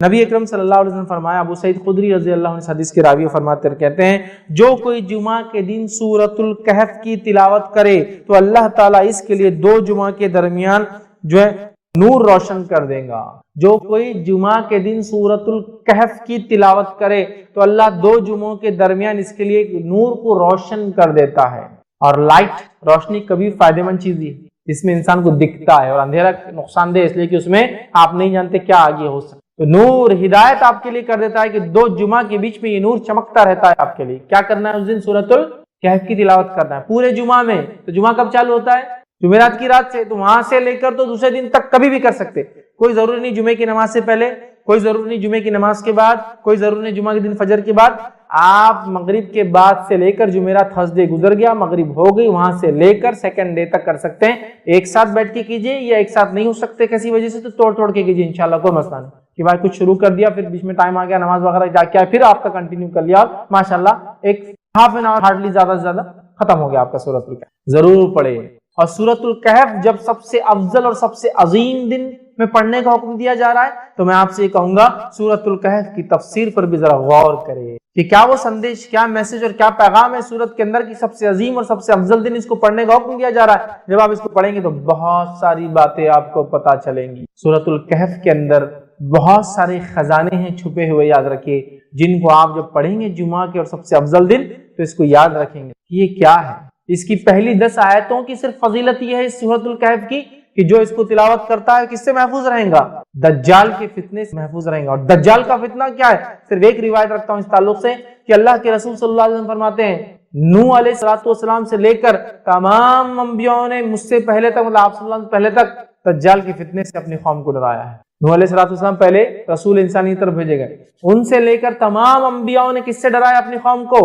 نبی اکرم صلی اللہ علیہ وسلم فرمایا، ابو سعید خدری رضی اللہ عنہ حدیث کے راوی فرماتے کہتے ہیں، جو کوئی جمعہ کے دن سورۃ الکہف کی تلاوت کرے تو اللہ تعالیٰ اس کے لیے 2 جمعہ کے درمیان جو ہے نور روشن کر دے گا۔ جو کوئی جمعہ کے دن سورۃ الکہف کی تلاوت کرے تو اللہ 2 جمعوں کے درمیان اس کے لیے نور کو روشن کر دیتا ہے۔ اور لائٹ، روشنی کبھی فائدہ مند چیز ہے، اس میں انسان کو دکھتا ہے، اور اندھیرا نقصان دہ اس لیے کہ اس میں آپ نہیں جانتے کیا آگے ہو سکتا۔ تو نور ہدایت آپ کے لیے کر دیتا ہے کہ 2 جمعہ کے بیچ میں یہ نور چمکتا رہتا ہے آپ کے لیے۔ کیا کرنا ہے اس دن؟ سورۃ الکہف کی تلاوت کرنا ہے پورے جمعہ میں۔ تو جمعہ کب چالو ہوتا ہے؟ جمعرات کی رات سے، تو وہاں سے لے کر تو دوسرے دن تک کبھی بھی کر سکتے، کوئی ضروری نہیں جمعے کی نماز سے پہلے، کوئی ضروری نہیں جمعے کی نماز کے بعد، کوئی ضروری نہیں جمعہ کے دن فجر کے بعد۔ آپ مغرب کے بعد سے لے کر جمعرات تھرسڈے گزر گیا، مغرب ہو گئی، وہاں سے لے کر سیکنڈ ڈے تک کر سکتے ہیں۔ ایک ساتھ بیٹھ کے کیجئے، یا ایک ساتھ نہیں ہو سکتے کسی وجہ سے تو توڑ توڑ کے کیجئے، انشاءاللہ کوئی مسئلہ نہیں کہ بھائی کچھ شروع کر دیا پھر بیچ میں ٹائم آ گیا نماز وغیرہ جا کے پھر آپ کا کنٹینیو کر لیا، ماشاءاللہ ایک ہاف این آور ہارڈلی زیادہ سے زیادہ ختم ہو گیا آپ کا سورۃ الکہف۔ ضرور پڑھے۔ اور سورۃ الکہف جب سب سے افضل اور سب سے عظیم دن میں پڑھنے کا حکم دیا جا رہا ہے تو میں آپ سے یہ کہوں گا سورۃ الکہف کی تفسیر پر بھی ذرا غور کرے کہ کیا وہ سندیش، کیا میسج اور کیا پیغام ہے سورت کے اندر کی سب سے عظیم اور سب سے افضل دن اس کو پڑھنے کا حکم دیا جا رہا ہے۔ جب آپ اس کو پڑھیں گے تو بہت ساری باتیں آپ کو پتہ چلیں گی۔ سورۃ الکہف کے اندر بہت سارے خزانے ہیں چھپے ہوئے، یاد رکھیے، جن کو آپ جب پڑھیں گے جمعہ کے اور سب سے افضل دن تو اس کو یاد رکھیں گے کہ یہ کیا ہے۔ اس کی پہلی 10 آیتوں کی صرف فضیلت یہ ہے اس سورۃ الکہف کی کہ جو اس کو تلاوت کرتا ہے کس سے محفوظ رہیں گا؟ دجال کے فتنے سے محفوظ رہیں گا۔ اور دجال کا فتنہ کیا ہے؟ صرف ایک روایت رکھتا ہوں اس تعلق سے کہ اللہ کے رسول صلی اللہ علیہ وسلم فرماتے ہیں نوح علیہ السلام سے لے کر تمام انبیاء نے مجھ سے پہلے تک، مطلب آپ صلی اللہ علیہ وسلم پہلے تک دجال کے فتنے سے اپنی قوم کو ڈرایا ہے۔ نوح علیہ السلام پہلے رسول انسانی طرف بھیجے گئے، ان سے لے کر تمام انبیاء نے کس سے ڈرایا اپنی قوم کو؟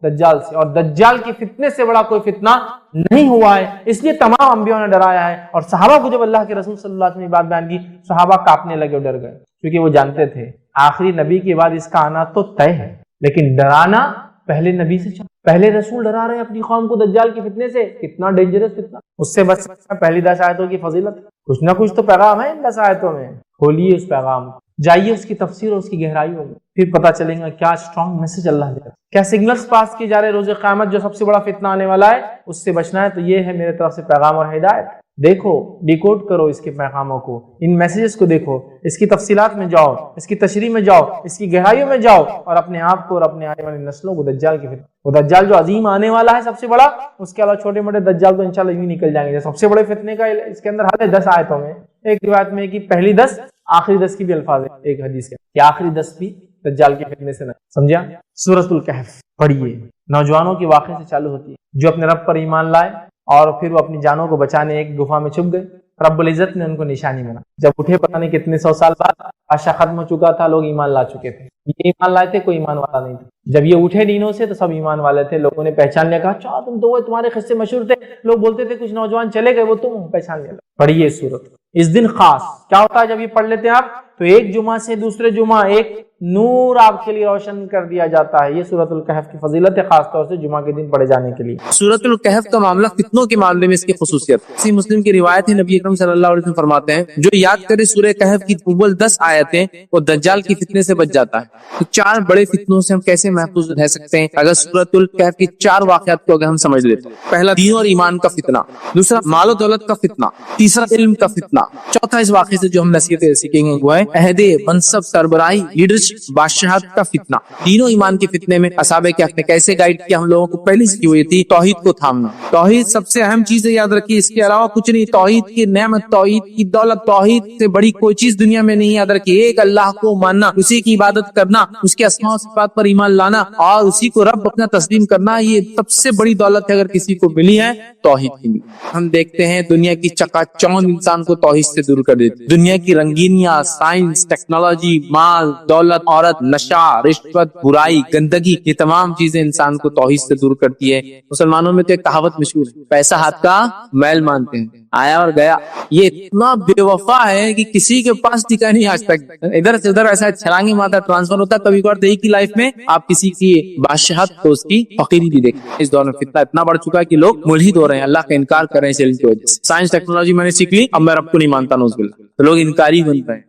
دجال سے۔ اور دجال کے فتنے سے بڑا کوئی فتنہ نہیں ہوا ہے، اس لیے تمام انبیاء نے ڈرایا ہے۔ اور صحابہ کو جب اللہ کے رسول صلی اللہ علیہ وسلم نے بات بیان کی، صحابہ کانپنے لگے اور ڈر گئے، کیونکہ وہ جانتے تھے آخری نبی کے بعد اس کا آنا تو طے ہے، لیکن ڈرانا پہلے نبی سے چاہیے۔ پہلے رسول ڈرا رہے ہیں اپنی قوم کو دجال کے فتنے سے، کتنا ڈینجرس فتنہ، اس سے بچ سکنا۔ پہلی 10 آیتوں کی فضیلت، کچھ نہ کچھ تو پیغام ہے ان 10 آیتوں میں، کھولیے اس پیغام کو، جائیے اس کی تفسیر اور اس کی گہرائیوں میں، پھر پتہ چلے گا کیا اسٹرانگ میسج اللہ دے رہا ہے، کیا سگنلز پاس کیے جا رہے روز قیامت جو سب سے بڑا فتنہ آنے والا ہے اس سے بچنا ہے۔ تو یہ ہے میرے طرف سے پیغام اور ہدایت، دیکھو، ڈیکوڈ کرو اس کے پیغاموں کو، ان میسیجز کو دیکھو، اس کی تفصیلات میں جاؤ، اس کی تشریح میں جاؤ، اس کی گہرائیوں میں جاؤ، اور اپنے آپ کو اور اپنے آنے والی نسلوں کو دجال کے فتنے، وہ دجال جو عظیم آنے والا ہے سب سے بڑا، اس کے علاوہ چھوٹے موٹے دجال تو انشاءاللہ یوں نکل جائیں گے۔ سب سے بڑے فتنے کا اس کے اندر حل ہے 10 آیتوں میں۔ ایک روایت میں کہ پہلی 10 آخری 10 کی بھی الفاظ ہے، ایک حدیث کے کہ آخری 10 بھی دجال کے فتنے سے نہ، سمجھا؟ سورۃ الکہف پڑھیے، نوجوانوں کے واقعے سے چالو ہوتی ہے جو اپنے رب پر ایمان لائے اور پھر وہ اپنی جانوں کو بچانے ایک گفا میں چھپ گئے، رب العزت نے ان کو نشانی بنا، جب اٹھے پتہ نہیں کتنے 100 سال بعد بادشاہ ختم ہو چکا تھا، لوگ ایمان لا چکے تھے، یہ ایمان لائے تھے، کوئی ایمان والا نہیں تھا۔ جب یہ اٹھے نیندوں سے تو سب ایمان والے تھے، لوگوں نے پہچان لیا، کہا اچھا تم تو وہ تمہارے قصے مشہور تھے، لوگ بولتے تھے کچھ نوجوان چلے گئے وہ تم، پہچان لیا۔ پڑھیے سورت، اس دن خاص کیا ہوتا ہے جب یہ پڑھ لیتے ہیں آپ تو ایک جمعہ سے دوسرے جمعہ ایک نور آپ کے لیے روشن کر دیا جاتا ہے۔ یہ سورۃ الکہف کی فضیلت ہے، خاص طور سے جمعہ کے دن پڑھے جانے کے لیے۔ سورۃ الکہف کا معاملہ فتنوں کے معاملے میں اس کی خصوصیت، صحیح مسلم کی روایت ہے، نبی اکرم صلی اللہ علیہ وسلم فرماتے ہیں جو یاد کرے سورہ کہف کی اول 10 آیتیں وہ دجال کی فتنے سے بچ جاتا ہے۔ تو 4 بڑے فتنوں سے ہم کیسے محفوظ رہ سکتے ہیں اگر سورۃ الکہف کی 4 واقعات کو اگر ہم سمجھ لیتے ہیں۔ پہلا دین اور ایمان کا فتنہ، دوسرا مال و دولت کا فتنہ، تیسرا علم کا فتنہ، چوتھا اس واقعے سے جو ہم نصیحتیں سیکھیں گے وہ ہے عہد، منصب، سربراہی، لیڈرشپ، بادشاہت کا فتنہ۔ دین و ایمان کے فتنے میں اصحاب کہف نے کیسے گائیڈ کیا ہم لوگوں کو؟ پہلی سی ہوئی تھی توحید کو تھامنا۔ توحید سب سے اہم چیز ہے، یاد رکھیے، اس کے علاوہ کچھ نہیں۔ توحید کی نعمت، توحید کی دولت، توحید سے بڑی کوئی چیز دنیا میں نہیں، یاد رکھیے۔ ایک اللہ کو ماننا، اسی کی عبادت کرنا، اس کے اسماء و صفات پر ایمان لانا اور اسی کو رب اپنا تسلیم کرنا، یہ سب سے بڑی دولت ہے اگر کسی کو ملی ہے توحید کی۔ ہم دیکھتے ہیں دنیا کی چکا چوند انسان کو توحید سے دور کر دیتی، دنیا کی رنگینیاں، سائنس، ٹیکنالوجی، مال، دولت، عورت، نشہ، رشوت، برائی، گندگی، یہ تمام چیزیں انسان کو توحید سے دور کرتی ہے۔ مسلمانوں میں تو ایک کہاوت مشہور ہے، پیسہ ہاتھ کا میل مانتے ہیں، آیا اور گیا۔ یہ اتنا بے وفا ہے کہ کسی کے پاس ٹکا نہیں آج تک، ادھر سے ادھر ایسا چھلانگی مارتا ٹرانسفر ہوتا ہے۔ کبھی کبھار دیکھی کی لائف میں آپ کسی کی بادشاہت تو اس کی فقیری بھی دیکھیں۔ اس دور میں فتنہ اتنا بڑھ چکا ہے کہ لوگ ملحد ہو رہے ہیں، اللہ کا انکار کر رہے ہیں اس علم کی وجہ سے۔ سائنس ٹیکنالوجی میں نے سیکھ لی، اب میں رب کو نہیں مانتا، نوز باللہ، تو لوگ انکاری بن رہے ہیں۔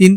3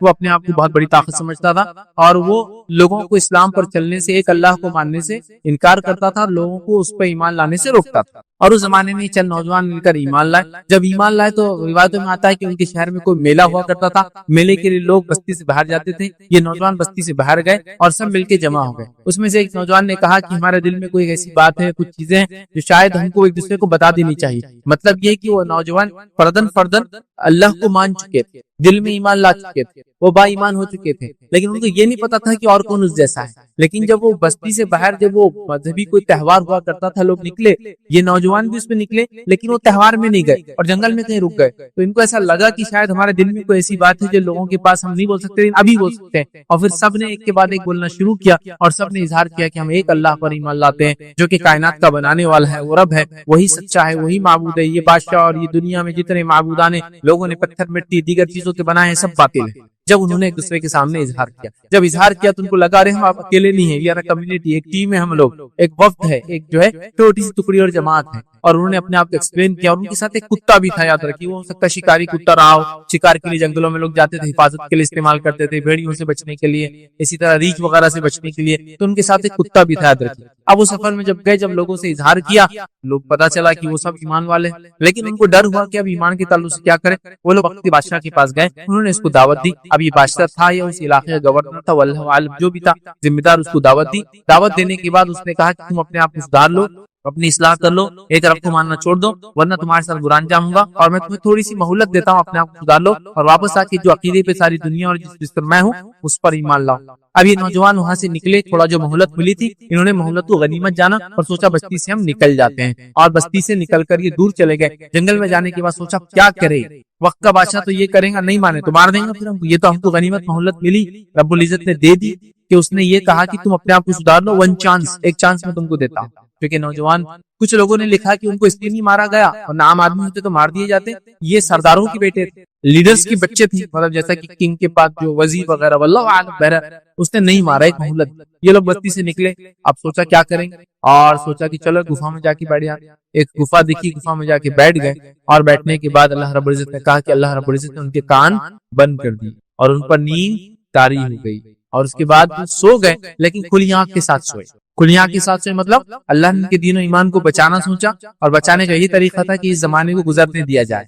وہ اپنے آپ کو بہت بڑی طاقت سمجھتا تھا اور وہ لوگوں کو اسلام پر چلنے سے، ایک اللہ کو ماننے سے انکار کرتا تھا اور لوگوں کو اس پہ ایمان لانے سے روکتا تھا. اور اس زمانے میں چند نوجوان مل کر ایمان لائے. جب ایمان لائے تو روایتوں میں آتا ہے کہ ان کے شہر میں کوئی میلہ ہوا کرتا تھا. میلے کے لیے لوگ بستی سے باہر جاتے تھے. یہ نوجوان بستی سے باہر گئے اور سب مل کے جمع ہو گئے. اس میں سے ایک نوجوان نے کہا کہ ہمارے دل میں کوئی ایسی بات ہے، کچھ چیزیں ہیں جو شاید ہم کو ایک دوسرے کو بتا دینی چاہیے. مطلب یہ کہ وہ نوجوان فردن اللہ کو مان چکے تھے، دل میں ایمان لا چکے تھے، وہ با ایمان ہو چکے تھے، لیکن ان کو یہ نہیں پتا تھا کہ اور کون اس جیسا ہے. لیکن جب وہ بستی سے باہر، جب وہ مذہبی کوئی تہوار ہوا کرتا تھا، لوگ نکلے، یہ نوجوان بھی اس میں نکلے، لیکن وہ تہوار میں نہیں گئے اور جنگل میں کہیں رک گئے. تو ان کو ایسا لگا کہ شاید ہمارے دل میں کوئی ایسی بات ہے جو لوگوں کے پاس ہم نہیں بول سکتے، لیکن ابھی بول سکتے ہیں. اور پھر سب نے ایک کے بعد ایک بولنا شروع کیا اور سب نے اظہار کیا کہ ہم ایک اللہ پر ایمان لاتے ہیں جو کہ کائنات کا بنانے والا ہے، وہ رب ہے، وہی سچا ہے، وہی معبود ہے. یہ بادشاہ اور یہ دنیا میں جتنے معبودان لوگوں نے پتھر مٹی دیگر چیزوں کے بنائے ہیں، سب باطل ہیں. جب انہوں نے ایک دوسرے کے سامنے اظہار کیا، جب اظہار کیا تو ان کو لگا رہے ہم آپ اکیلے نہیں ہیں، یہ کمیونٹی، ایک ٹیم ہے، ہم لوگ ایک وفد ہے، ایک جو ہے چھوٹی سی ٹکڑی اور جماعت ہے. اور انہوں نے اپنے آپ کو ایکسپلین کیا. اور ان کے ساتھ ایک کتا بھی تھا، یاد رکھیے، وہ ہو سکتا ہے شکاری کتا رہا ہو. شکار کے لیے جنگلوں میں لوگ جاتے تھے، حفاظت کے لیے استعمال کرتے تھے، بھیڑیوں سے بچنے کے لیے، اسی طرح ریچھ وغیرہ سے بچنے کے لیے. تو ان کے ساتھ ایک کتا بھی تھا، یاد رکھیے. اب وہ سفر میں جب گئے، جب لوگوں سے اظہار کیا، لوگ پتا چلا کہ وہ سب ایمان والے ہیں، لیکن ان کو ڈر ہوا کہ اب ایمان کے تعلق سے کیا کریں. وہ لوگ وقت بادشاہ کے پاس گئے، انہوں نے اس کو دعوت دی. اب یہ بادشاہ تھا یا اس علاقے کا گورنر تھا، واللہ عالم، جو بھی تھا ذمہ دار، اس کو دعوت دی. دعوت دینے کے بعد اس نے کہا کہ تم اپنے آپ کو سدھار لو، اپنی اصلاح کر لو، ایک رب کو ماننا چھوڑ دو، ورنہ تمہارے ساتھ برا انجام ہوگا. اور میں تمہیں تھوڑی سی مہلت دیتا ہوں، اپنے آپ کو سدھار لو اور واپس آ کے جو عقیدے پہ ساری دنیا اور جس پر میں ہوں اس پر ایمان لاؤ. اب یہ نوجوان وہاں سے نکلے، تھوڑا جو مہلت ملی تھی انہوں نے مہلت کو غنیمت جانا اور سوچا بستی سے ہم نکل جاتے ہیں. اور بستی سے نکل کر یہ دور چلے گئے. جنگل میں جانے کے بعد سوچا کیا کرے، وقت کا بادشاہ تو یہ کرے گا، نہیں مانے تو مار دیں گا. پھر یہ تو ہم کو غنیمت مہلت ملی، رب العزت نے دے دی کہ اس نے یہ کہا کہ تم اپنے آپ کو سدھار لو، ون چانس، ایک چانس میں تم کو دیتا ہوں. کیونکہ نوجوان، کچھ لوگوں نے لکھا کہ ان کو اس لیے نہیں مارا گیا، اور عام آدمی ہوتے تو مار دیے جاتے، یہ سرداروں کے بیٹے تھے، لیڈرز کے بچے تھے، مطلب جیسا کہ کنگ کے پاس جو وزیر وغیرہ، واللہ عالم، بہرحال اس نے نہیں مارا، ایک مہلت. یہ لوگ بستی سے نکلے. اب سوچا کیا کریں گے، اور سوچا کہ چلو گفا میں جا کے بیٹھ جاتے. ایک گفا دیکھی، گفا میں جا کے بیٹھ گئے. اور بیٹھنے کے بعد اللہ رب العزت نے کہا کہ اللہ رب العزت نے ان کے کان بند کر دی اور ان پر نیند طاری ہو گئی. اور اس کے بعد سو گئے، لیکن کھلی آنکھ کے ساتھ سوئے. کھلی آنکھ کے ساتھ سوئے مطلب اللہ نے ان کے دین و ایمان کو بچانا سوچا، اور بچانے کا یہی طریقہ تھا کہ اس زمانے کو گزرنے دیا جائے.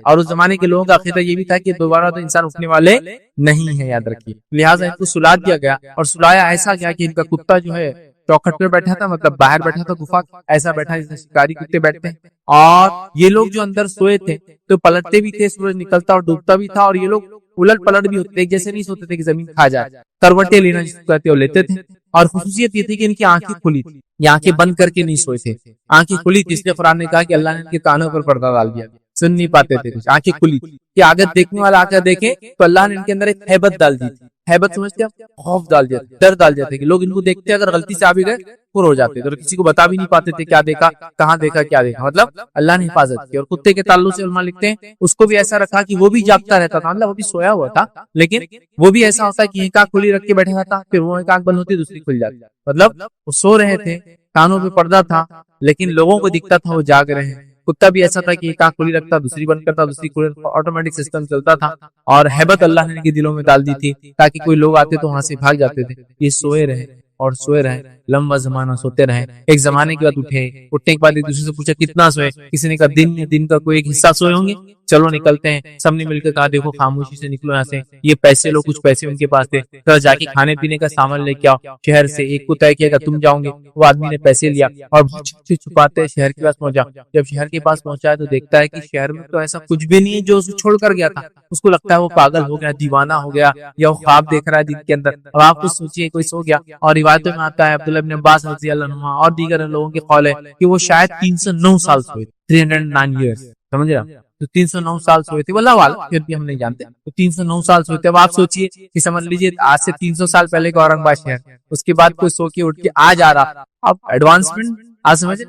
اور اس زمانے کے لوگوں کا عقیدہ یہ بھی تھا کہ دوبارہ تو انسان اٹھنے والے نہیں ہے، یاد رکھیے. لہٰذا ان کو سلا دیا گیا، اور سلایا ایسا گیا کہ ان کا کتا جو ہے چوکھٹ پہ بیٹھا تھا، مطلب باہر بیٹھا تھا گفا، ایسا بیٹھا جیسے شکاری کتے بیٹھتے ہیں. اور یہ لوگ جو اندر سوئے تھے تو پلٹتے بھی تھے، سورج نکلتا اور ڈوبتا بھی تھا، اور یہ لوگ الٹ پلٹ بھی ہوتے، ایک جیسے نہیں سوتے تھے کہ زمین کھا جائے. کروٹیں لینا جس کو کہتے ہیں وہ لیتے تھے. اور خصوصیت یہ تھی کہ ان کی آنکھیں کھلی تھی، یہ آنکھیں بند کر کے نہیں سوئے تھے، آنکھیں کھلی تھی. اس لیے قرآن نے کہا کہ اللہ نے ان کے کانوں پر پردہ ڈال دیا، سن نہیں پاتے تھے کچھ، آنکھیں کھلی تھی کہ اگر دیکھنے والا آ کر دیکھے تو اللہ نے ان کے اندر ایک ہیبت ڈال دی تھی. ہیبت سمجھتے ہیں، خوف ڈال دیا، ڈر ڈال دیتے کہ لوگ ان کو دیکھتے اگر غلطی سے آ بھی گئے پور ہو جاتے، تو کسی کو بتا بھی نہیں پاتے تھے کیا دیکھا، کہاں دیکھا، کیا دیکھا. مطلب اللہ نے حفاظت کی. اور کتے کے تعلق سے علماء لکھتے ہیں اس کو بھی ایسا رکھا کہ وہ بھی جاگتا رہتا تھا، مطلب وہ بھی سویا ہوا تھا، لیکن وہ بھی ایسا ہوتا ہے کہ ایک آنکھ کھلی رکھ کے بیٹھا رہتا، پھر وہ ایک آنکھ بند ہوتی دوسری کھل جاتی. مطلب وہ سو رہے تھے، کانوں پہ پردہ تھا، لیکن لوگوں کو دکھتا تھا وہ جاگ رہے ہیں. کتا بھی ایسا تھا کہ ایک آنکھ کھلی رکھتا، دوسری بند کرتا، دوسری کھلی، آٹومیٹک سسٹم چلتا تھا. اور ہیبت اللہ نے ان کے دلوں میں ڈال دی تھی تاکہ کوئی لوگ آتے تو وہاں سے بھاگ جاتے تھے. یہ سوئے رہے اور سوئے رہے، لمبا زمانہ سوتے رہے. ایک زمانے کے بعد اٹھے، اٹھنے کے بعد ایک دوسرے سے پوچھا کتنا سوئے. کسی نے کہا دن کا کوئی ایک حصہ سوئے ہوں گے، چلو نکلتے ہیں. سب نے مل کے کہا دیکھو خاموشی سے نکلو یہاں سے، یہ پیسے لو، کچھ پیسے ان کے پاس تھے، تو جا کے کھانے پینے کا سامان لے کے آؤ شہر سے. ایک کو طے کیا کہ تم جاؤ گے، وہ آدمی نے پیسے لیا اور چھپاتے شہر کے پاس پہنچا. جب شہر کے پاس پہنچا ہے تو دیکھتا ہے کہ شہر میں تو ایسا کچھ بھی نہیں ہے جو اسے چھوڑ کر گیا تھا. اس کو لگتا ہے وہ پاگل ہو گیا، دیوانہ ہو گیا، یا وہ خواب دیکھ رہا ہے دن کے اندر. اب آپ کچھ سوچیے کوئی سو گیا. اور روایتوں میں آتا ہے عبداللہ بن عباس رضی اللہ عنہ اور دیگر لوگوں کے قول ہے کہ وہ شاید 309 سال سوئے، 309 ایئرز، سمجھ رہا؟ تو 309 سال سوئے تھے، واللہ والا پھر بھی ہم نہیں جانتے. تو 309 سال سوئے تھے. اب آپ سوچئے کہ سمجھ لیجئے آج سے 300 سال پہلے کا اورنگ آباد شہر، اس کے بعد کوئی سو کے اٹھ کے آج آ رہا. اب ایڈوانسمنٹ آج سمجھے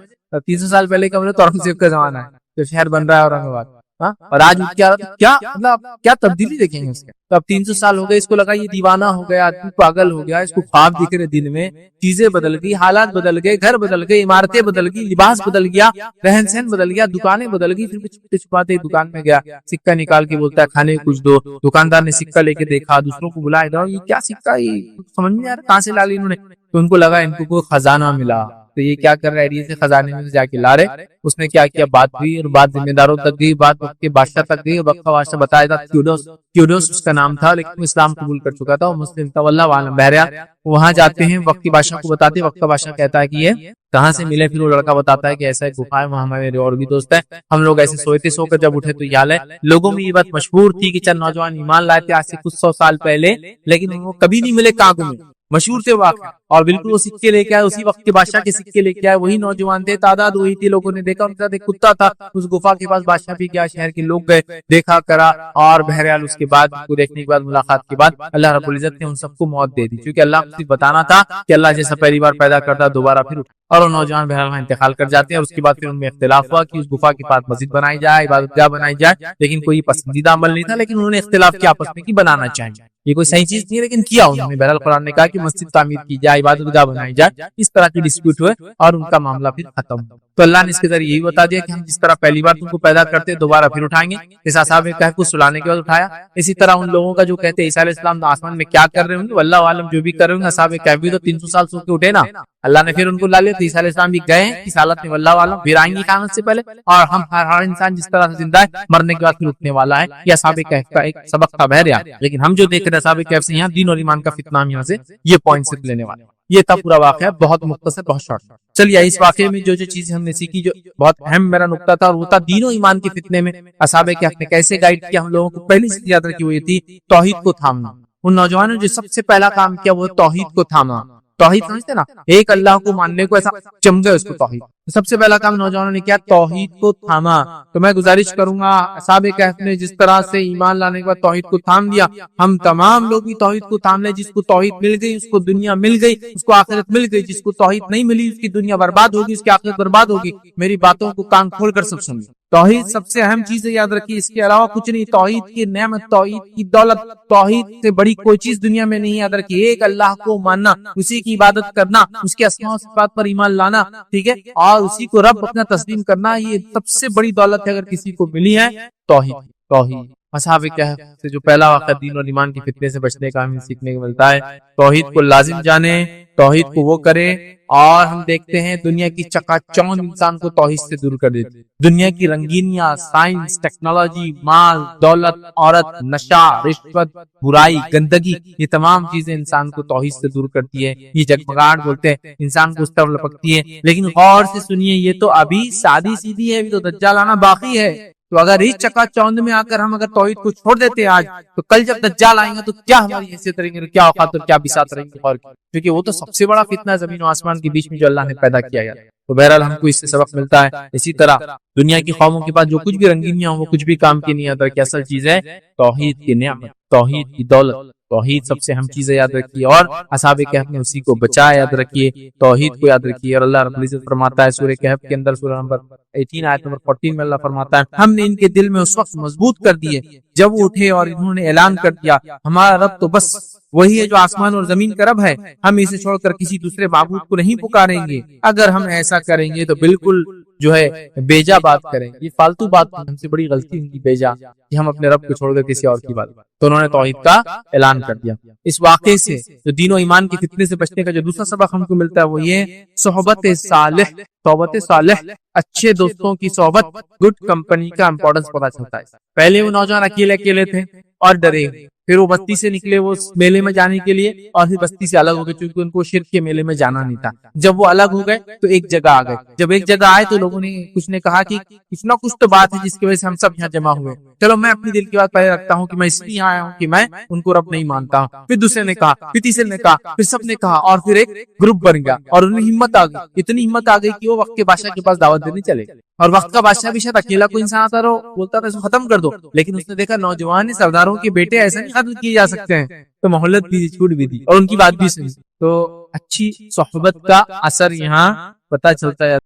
300 سال پہلے کا تو اورنگزیب کا زمانہ ہے جو شہر بن رہا ہے اورنگ آباد. ہاں، اور آج کیا مطلب کیا تبدیلی دیکھیں گے اس کے. تو اب 300 سال ہو گئے، اس کو لگا یہ دیوانہ ہو گیا، آدمی پاگل ہو گیا، اس کو خواب دکھ رہے دن میں، چیزیں بدل گئی، حالات بدل گئے، گھر بدل گئے، عمارتیں بدل گئی، لباس بدل گیا، رہن سہن بدل گیا، دکانیں بدل گئی. پھر چھوٹے چھپاتے دکان میں گیا، سکہ نکال کے بولتا ہے کھانے کچھ دو. دکاندار نے سکہ لے کے دیکھا، دوسروں کو بلایا، یہ کیا سکہ، یہ سمجھ نہیں آ رہا کہاں سے لا لی انہوں نے. تو ان کو لگا ان کو کوئی خزانہ ملا. تو یہ کیا کر رہا ہے، خزانے میں جا کے لا رہے. اس نے کیا کیا، بات ہوئی، اور بات ذمہ داروں تک گئی، بات وقت کے بادشاہ تک گئی. وقت کا بادشاہ بتایا تھا کیوڈوس اس کا نام تھا، لیکن وہ اسلام قبول کر چکا تھا، وہ مسلم تھا، واللہ عالم. بہرحال وہاں جاتے ہیں، وقت کے بادشاہ کو بتاتے، وقت کا بادشاہ کہتا ہے کہ یہ کہاں سے ملے. پھر وہ لڑکا بتاتا ہے کہ ایسا ایک گفا ہے، وہاں میرے اور بھی دوست ہیں، ہم لوگ ایسے سوئے، سو کر جب اٹھے تو یہ حال ہے. لوگوں میں یہ بات مشہور تھی کہ چند نوجوان ایمان لائے تھے آج سے کچھ 100 سال پہلے، لیکن وہ کبھی نہیں ملے کاغذ میں. مشہور تھے واقعہ، اور بالکل وہ سکے لے کے آئے، اسی وقت کے بادشاہ کے سکے لے کے آئے، وہی نوجوان تھے، تعداد وہی تھی. لوگوں نے دیکھا، ان کے ساتھ ایک کتا تھا اس گفا کے پاس. بادشاہ بھی گیا، شہر کے لوگ گئے، دیکھا کرا، اور بہرحال اس کے بعد کو دیکھنے کے بعد، ملاقات کے بعد اللہ رب العزت نے ان سب کو موت دے دی، کیونکہ اللہ کو صرف بتانا تھا کہ اللہ جیسا پہلی بار پیدا کرتا دوبارہ پھر. اور وہ نوجوان بہرحال وہاں انتقال کر جاتے ہیں. اور اس کے بعد پھر ان میں اختلاف ہوا کہ اس گفا کے پاس مسجد بنائی جائے، عبادت گاہ بنائی جائے، لیکن کوئی پسندیدہ عمل نہیں تھا، لیکن انہوں نے اختلاف کیا آپس میں کہ بنانا چاہیے. یہ کوئی صحیح چیز نہیں ہے، لیکن کیا انہوں نے. بہرحال قرآن نے کہا کہ مسجد تعمیر کی جائے، عبادت گاہ بنائی جائے. اس طرح کی ڈسپیوٹ ہوئے اور ان کا معاملہ پھر ختم. تو اللہ نے اس کے ذریعے یہی بتا دیا کہ ہم جس طرح پہلی بار تم کو پیدا کرتے دوبارہ پھر اٹھائیں گے. اس اصحاب کہف کو سلانے کے بعد اٹھایا. اسی طرح ان لوگوں کا جو کہتے ہیں عیسیٰ علیہ السلام آسمان میں کیا کر رہے ہوں گے، واللہ عالم، جو بھی کر رہے ہوں گے. اصحاب کہف بھی تو 300 سال سو کے اٹھے نا، اللہ نے پھر ان کو لا لیا. تو عیسیٰ علیہ السلام بھی گئے اس حالت میں، واللہ عالم، پھر آئیں گے قیامت سے پہلے. اور ہم ہر انسان جس طرح سے زندہ ہے مرنے کے بعد پھر اٹھنے والا ہے. یہ اصحاب کہف کا ایک سبق تھا بہرحال. لیکن ہم جو دیکھ رہے ہیں اصحاب کہف سے یہاں دین اور ایمان کا فتنہ، ہم یہاں سے یہ پوائنٹ صرف لینے والے. یہ تھا پورا واقعہ، بہت مختصر، بہت شارٹ. چلیے اس واقعے میں جو چیزیں ہم نے سیکھی، جو بہت اہم میرا نقطہ تھا، اور وہ تھا دین و ایمان کے فتنے میں اصحاب کہف نے کیسے گائیڈ کیا ہم لوگوں کو. پہلی چیز یاد رکھی وہ یہ تھی توحید کو تھامنا. ان نوجوانوں نے جو سب سے پہلا کام کیا وہ توحید کو تھاما. توحید سمجھتے نا، ایک اللہ کو ماننے کو ایسا چم گئے اس کو توحید. سب سے پہلا کام نوجوانوں نے کیا، توحید کو تھاما. تو میں گزارش کروں گا اصحاب کہف نے جس طرح سے ایمان لانے کے بعد توحید کو تھام دیا، ہم تمام لوگ بھی توحید کو تھام لیں. جس کو توحید مل گئی اس کو دنیا مل گئی، اس کو آخرت مل گئی. جس کو توحید نہیں ملی اس کی دنیا برباد ہوگی، اس کی آخرت برباد ہوگی. میری باتوں کو کان کھول کر سب سنیے. توحید سب سے اہم چیز ہے، یاد رکھیے، اس کے علاوہ کچھ نہیں. توحید کی نعمت، توحید کی دولت، توحید سے بڑی کوئی چیز دنیا میں نہیں. یاد رکھیے، ایک اللہ کو ماننا، اسی کی عبادت کرنا، اس کے اسماء و صفات پر ایمان لانا، ٹھیک ہے، اور اسی کو رب اپنا تسلیم کرنا، یہ سب سے بڑی دولت ہے اگر کسی کو ملی ہے. توحید. اصحاب کہف سے جو پہلا واقعہ دین اور ایمان کے فتنے سے بچنے کا ہمیں سیکھنے کو ملتا ہے. توحید کو لازم جانے، توحید کو وہ کرے. اور ہم دیکھتے ہیں دنیا کی چکا چوند انسان کو توحید سے دور کر دیتی. دنیا کی رنگینیاں، سائنس، ٹیکنالوجی، مال، دولت، عورت، نشہ، رشوت، برائی، گندگی، یہ تمام چیزیں انسان کو توحید سے دور کرتی ہے. یہ جگمگاہٹ بولتے ہیں، انسان کو اس طرف لپکتی ہے. لیکن غور سے سنیے، یہ تو ابھی سادی سیدھی ہے، ابھی تو دجال آنا باقی ہے. تو اگر اس چکا چوند میں آ کر ہم اگر توحید کو چھوڑ دیتے ہیں آج، تو کل جب دجال آئیں گے تو کیا ہماری حیثیت رہیں گے، کیا اوقات اور کیا بساط رہیں گے. اور کیونکہ وہ تو سب سے بڑا فتنہ زمین و آسمان کے بیچ میں جو اللہ نے پیدا کیا ہے. تو بہرحال ہم کو اس سے سبق ملتا ہے. اسی طرح دنیا کی قوموں کے پاس جو کچھ بھی رنگینیاں ہوں وہ کچھ بھی کام کی نہیں آتا کہ اصل چیز ہے توحید کی نعمت، توحید کی دولت. توحید سب سے اہم چیز ہے، یاد رکھیے. اور اصحاب کہف نے اسی کو بچایا، یاد رکھیے، توحید کو یاد رکھیے. اور اللہ رب العزت فرماتا ہے سورہ کہف کے اندر، سورہ نمبر 18 آیت نمبر 14 میں اللہ فرماتا ہے، ہم نے ان کے دل میں اس وقت مضبوط کر دیے جب وہ اٹھے اور انہوں نے اعلان کر دیا ہمارا رب تو بس وہی ہے جو آسمان اور زمین کا رب ہے، ہم اسے چھوڑ کر کسی دوسرے معبود کو نہیں پکاریں گے. اگر ہم ایسا کریں گے تو بالکل جو ہے بیجا بات کریں گے، یہ فالتو بات. ہم سے بڑی غلطی ان کی بیجا کہ ہم اپنے رب کو چھوڑ کر کسی اور کی بات. تو انہوں نے توحید کا اعلان کر دیا. اس واقعے سے جو دین و ایمان کے فتنے سے بچنے کا جو دوسرا سبق ہم کو ملتا ہے وہ یہ صحبت صالح. صحبت صالح، اچھے دوستوں کی صحبت، گڈ کمپنی کا امپورٹنس پتا چلتا ہے. پہلے وہ نوجوان اکیلے اکیلے تھے اور ڈرے، پھر وہ بستی سے نکلے وہ میلے میں جانے کے لیے، اور پھر بستی سے الگ ہو گئے چونکہ ان کو شرک کے میلے میں جانا نہیں تھا. جب وہ الگ ہو گئے تو ایک جگہ آ گئے. جب ایک جگہ آئے تو لوگوں نے کچھ نے کہا کہ کچھ نہ کچھ تو بات ہے جس کی وجہ سے ہم سب یہاں جمع ہوئے. چلو میں اپنی دل کی بات پہلے رکھتا ہوں کہ میں اس لیے آیا ہوں کہ میں ان کو رب نہیں مانتا ہوں. پھر دوسرے نے کہا، پھر تیسرے نے کہا، پھر سب نے کہا، اور پھر ایک گروپ بن گیا. اور انہیں ہمت آ گئی، اتنی ہمت آ گئی کہ وہ وقت کے بادشاہ کے پاس دعوت دینے چلے. اور وقت کا بادشاہ بھی شاید اکیلا کوئی انسان آتا رہو بولتا تھا اس کو ختم کر دو، لیکن اس نے دیکھا نوجوان سرداروں کے بیٹے ایسے نہیں ختم کیے جا سکتے ہیں، تو مہلت بھی دی، چھوٹ بھی دی، اور ان کی بات بھی سنی. تو اچھی صحبت کا اثر یہاں پتہ چلتا ہے.